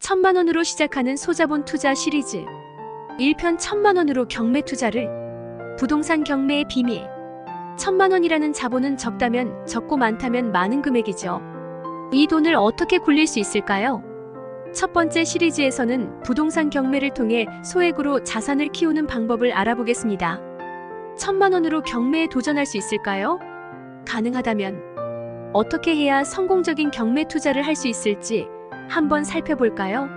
천만 원으로 시작하는 소자본 투자 시리즈 1편 천만 원으로 경매 투자를 부동산 경매의 비밀. 천만 원이라는 자본은 적다면 적고 많다면 많은 금액이죠. 이 돈을 어떻게 굴릴 수 있을까요? 첫 번째 시리즈에서는 부동산 경매를 통해 소액으로 자산을 키우는 방법을 알아보겠습니다. 천만 원으로 경매에 도전할 수 있을까요? 가능하다면 어떻게 해야 성공적인 경매 투자를 할 수 있을지 한번 살펴볼까요?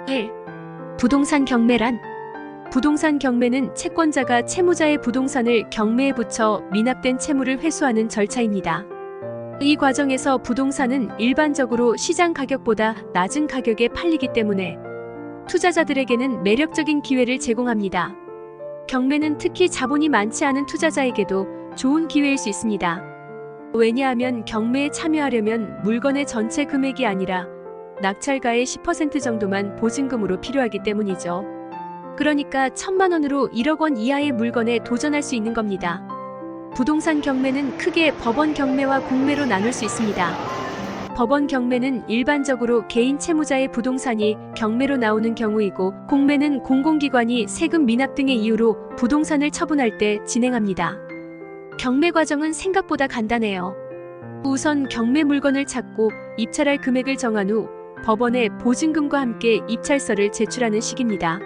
1. 부동산 경매란 부동산 경매는 채권자가 채무자의 부동산을 경매에 붙여 미납된 채무를 회수하는 절차입니다. 이 과정에서 부동산은 일반적으로 시장 가격보다 낮은 가격에 팔리기 때문에 투자자들에게는 매력적인 기회를 제공합니다. 경매는 특히 자본이 많지 않은 투자자에게도 좋은 기회일 수 있습니다. 왜냐하면 경매에 참여하려면 물건의 전체 금액이 아니라 낙찰가의 10% 정도만 보증금으로 필요하기 때문이죠. 그러니까 천만 원으로 1억 원 이하의 물건에 도전할 수 있는 겁니다. 부동산 경매는 크게 법원 경매와 공매로 나눌 수 있습니다. 법원 경매는 일반적으로 개인 채무자의 부동산이 경매로 나오는 경우이고, 공매는 공공기관이 세금 미납 등의 이유로 부동산을 처분할 때 진행합니다. 경매 과정은 생각보다 간단해요. 우선 경매 물건을 찾고 입찰할 금액을 정한 후 법원에 보증금과 함께 입찰서를 제출하는 식입니다.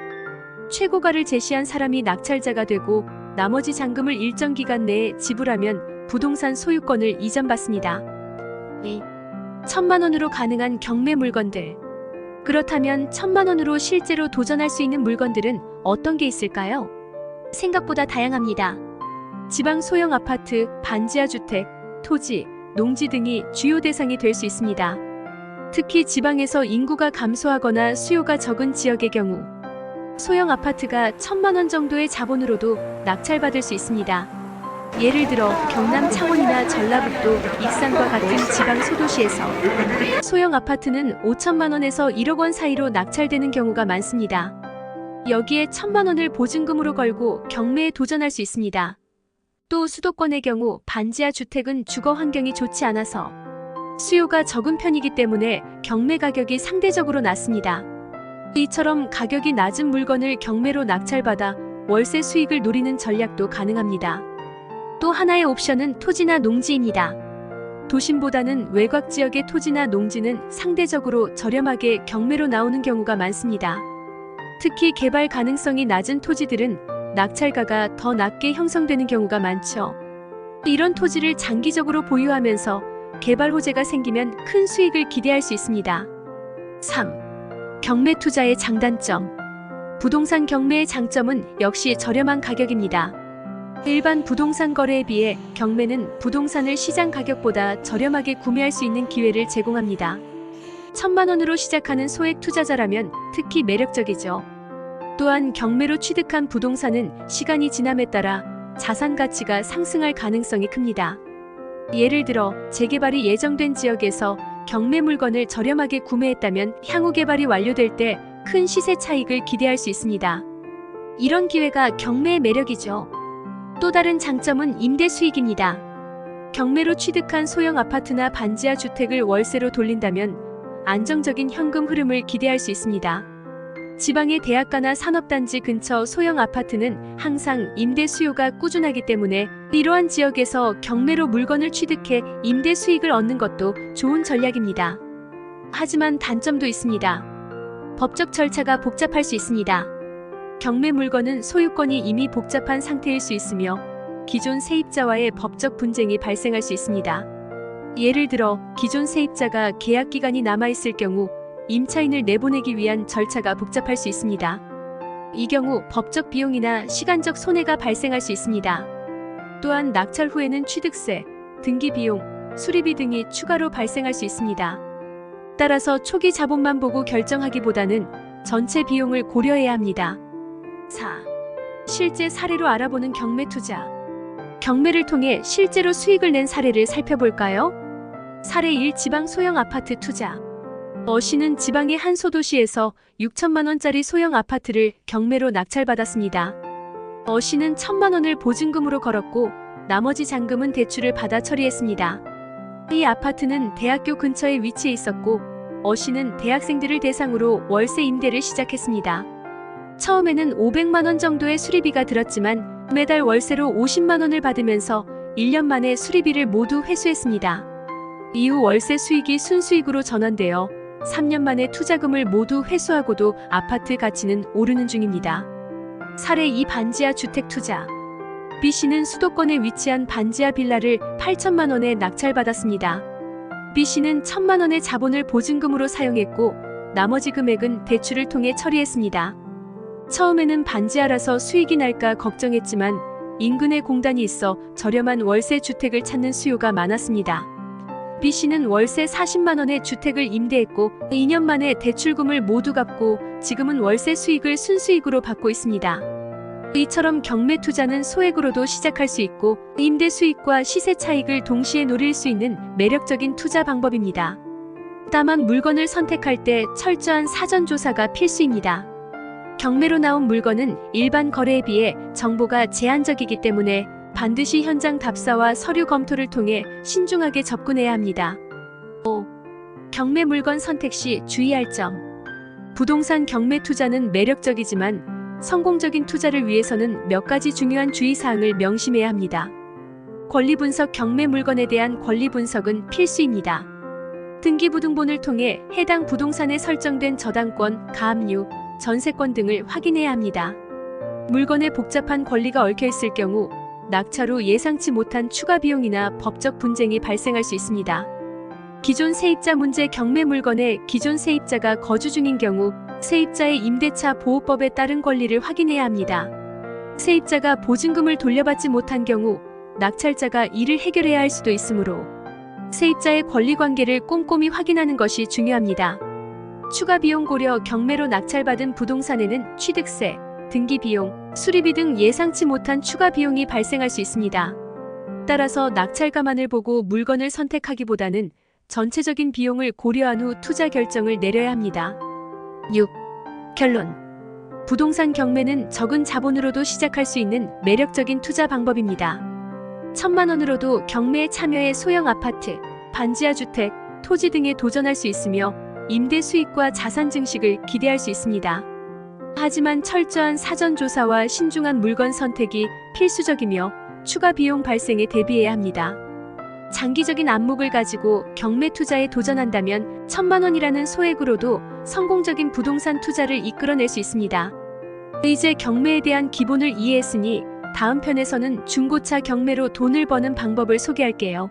최고가를 제시한 사람이 낙찰자가 되고 나머지 잔금을 일정 기간 내에 지불하면 부동산 소유권을 이전받습니다. 2. 천만 원으로 가능한 경매 물건들. 그렇다면 천만 원으로 실제로 도전할 수 있는 물건들은 어떤 게 있을까요? 생각보다 다양합니다. 지방 소형 아파트, 반지하 주택, 토지, 농지 등이 주요 대상이 될 수 있습니다. 특히 지방에서 인구가 감소하거나 수요가 적은 지역의 경우 소형 아파트가 천만 원 정도의 자본으로도 낙찰받을 수 있습니다. 예를 들어 경남 창원이나 전라북도, 익산과 같은 지방 소도시에서 소형 아파트는 5천만 원에서 1억 원 사이로 낙찰되는 경우가 많습니다. 여기에 천만 원을 보증금으로 걸고 경매에 도전할 수 있습니다. 또 수도권의 경우 반지하 주택은 주거 환경이 좋지 않아서 수요가 적은 편이기 때문에 경매 가격이 상대적으로 낮습니다. 이처럼 가격이 낮은 물건을 경매로 낙찰받아 월세 수익을 노리는 전략도 가능합니다. 또 하나의 옵션은 토지나 농지입니다. 도심보다는 외곽 지역의 토지나 농지는 상대적으로 저렴하게 경매로 나오는 경우가 많습니다. 특히 개발 가능성이 낮은 토지들은 낙찰가가 더 낮게 형성되는 경우가 많죠. 이런 토지를 장기적으로 보유하면서 개발 호재가 생기면 큰 수익을 기대할 수 있습니다. 3. 경매 투자의 장단점. 부동산 경매의 장점은 역시 저렴한 가격입니다. 일반 부동산 거래에 비해 경매는 부동산을 시장 가격보다 저렴하게 구매할 수 있는 기회를 제공합니다. 천만 원으로 시작하는 소액 투자자라면 특히 매력적이죠. 또한 경매로 취득한 부동산은 시간이 지남에 따라 자산 가치가 상승할 가능성이 큽니다. 예를 들어 재개발이 예정된 지역에서 경매 물건을 저렴하게 구매했다면 향후 개발이 완료될 때 큰 시세 차익을 기대할 수 있습니다. 이런 기회가 경매의 매력이죠. 또 다른 장점은 임대 수익입니다. 경매로 취득한 소형 아파트나 반지하 주택을 월세로 돌린다면 안정적인 현금 흐름을 기대할 수 있습니다. 지방의 대학가나 산업단지 근처 소형 아파트는 항상 임대 수요가 꾸준하기 때문에 이러한 지역에서 경매로 물건을 취득해 임대 수익을 얻는 것도 좋은 전략입니다. 하지만 단점도 있습니다. 법적 절차가 복잡할 수 있습니다. 경매 물건은 소유권이 이미 복잡한 상태일 수 있으며 기존 세입자와의 법적 분쟁이 발생할 수 있습니다. 예를 들어 기존 세입자가 계약 기간이 남아있을 경우 임차인을 내보내기 위한 절차가 복잡할 수 있습니다. 이 경우 법적 비용이나 시간적 손해가 발생할 수 있습니다. 또한 낙찰 후에는 취득세, 등기 비용, 수리비 등이 추가로 발생할 수 있습니다. 따라서 초기 자본만 보고 결정하기보다는 전체 비용을 고려해야 합니다. 4. 실제 사례로 알아보는 경매 투자. 경매를 통해 실제로 수익을 낸 사례를 살펴볼까요? 사례 1. 지방 소형 아파트 투자. 어시는 지방의 한 소도시에서 6천만 원짜리 소형 아파트를 경매로 낙찰받았습니다. 어시는 1천만 원을 보증금으로 걸었고 나머지 잔금은 대출을 받아 처리했습니다. 이 아파트는 대학교 근처에 위치해 있었고 어씨는 대학생들을 대상으로 월세 임대를 시작했습니다. 처음에는 500만 원 정도의 수리비가 들었지만 매달 월세로 50만 원을 받으면서 1년 만에 수리비를 모두 회수했습니다. 이후 월세 수익이 순수익으로 전환되어 3년 만에 투자금을 모두 회수하고도 아파트 가치는 오르는 중입니다. 사례 2 반지하 주택 투자. B씨는 수도권에 위치한 반지하 빌라를 8천만 원에 낙찰받았습니다. B씨는 1,000만 원의 자본을 보증금으로 사용했고 나머지 금액은 대출을 통해 처리했습니다. 처음에는 반지하라서 수익이 날까 걱정했지만 인근에 공단이 있어 저렴한 월세 주택을 찾는 수요가 많았습니다. B씨는 월세 40만 원의 주택을 임대했고 2년 만에 대출금을 모두 갚고 지금은 월세 수익을 순수익으로 받고 있습니다. 이처럼 경매 투자는 소액으로도 시작할 수 있고 임대 수익과 시세 차익을 동시에 노릴 수 있는 매력적인 투자 방법입니다. 다만 물건을 선택할 때 철저한 사전 조사가 필수입니다. 경매로 나온 물건은 일반 거래에 비해 정보가 제한적이기 때문에 반드시 현장 답사와 서류 검토를 통해 신중하게 접근해야 합니다. 5. 경매 물건 선택 시 주의할 점. 부동산 경매 투자는 매력적이지만 성공적인 투자를 위해서는 몇 가지 중요한 주의사항을 명심해야 합니다. 권리 분석. 경매 물건에 대한 권리 분석은 필수입니다. 등기부등본을 통해 해당 부동산에 설정된 저당권, 가압류, 전세권 등을 확인해야 합니다. 물건에 복잡한 권리가 얽혀 있을 경우 낙찰 후 예상치 못한 추가 비용이나 법적 분쟁이 발생할 수 있습니다. 기존 세입자 문제. 경매 물건에 기존 세입자가 거주 중인 경우 세입자의 임대차 보호법에 따른 권리를 확인해야 합니다. 세입자가 보증금을 돌려받지 못한 경우 낙찰자가 이를 해결해야 할 수도 있으므로 세입자의 권리관계를 꼼꼼히 확인하는 것이 중요합니다. 추가 비용 고려. 경매로 낙찰받은 부동산에는 취득세, 등기비용, 수리비 등 예상치 못한 추가 비용이 발생할 수 있습니다. 따라서 낙찰가만을 보고 물건을 선택하기보다는 전체적인 비용을 고려한 후 투자 결정을 내려야 합니다. 6. 결론. 부동산 경매는 적은 자본으로도 시작할 수 있는 매력적인 투자 방법입니다. 1,000만 원으로도 경매에 참여해 소형 아파트, 반지하 주택, 토지 등에 도전할 수 있으며 임대 수익과 자산 증식을 기대할 수 있습니다. 하지만 철저한 사전 조사와 신중한 물건 선택이 필수적이며 추가 비용 발생에 대비해야 합니다. 장기적인 안목을 가지고 경매 투자에 도전한다면 1,000만 원이라는 소액으로도 성공적인 부동산 투자를 이끌어낼 수 있습니다. 이제 경매에 대한 기본을 이해했으니 다음 편에서는 중고차 경매로 돈을 버는 방법을 소개할게요.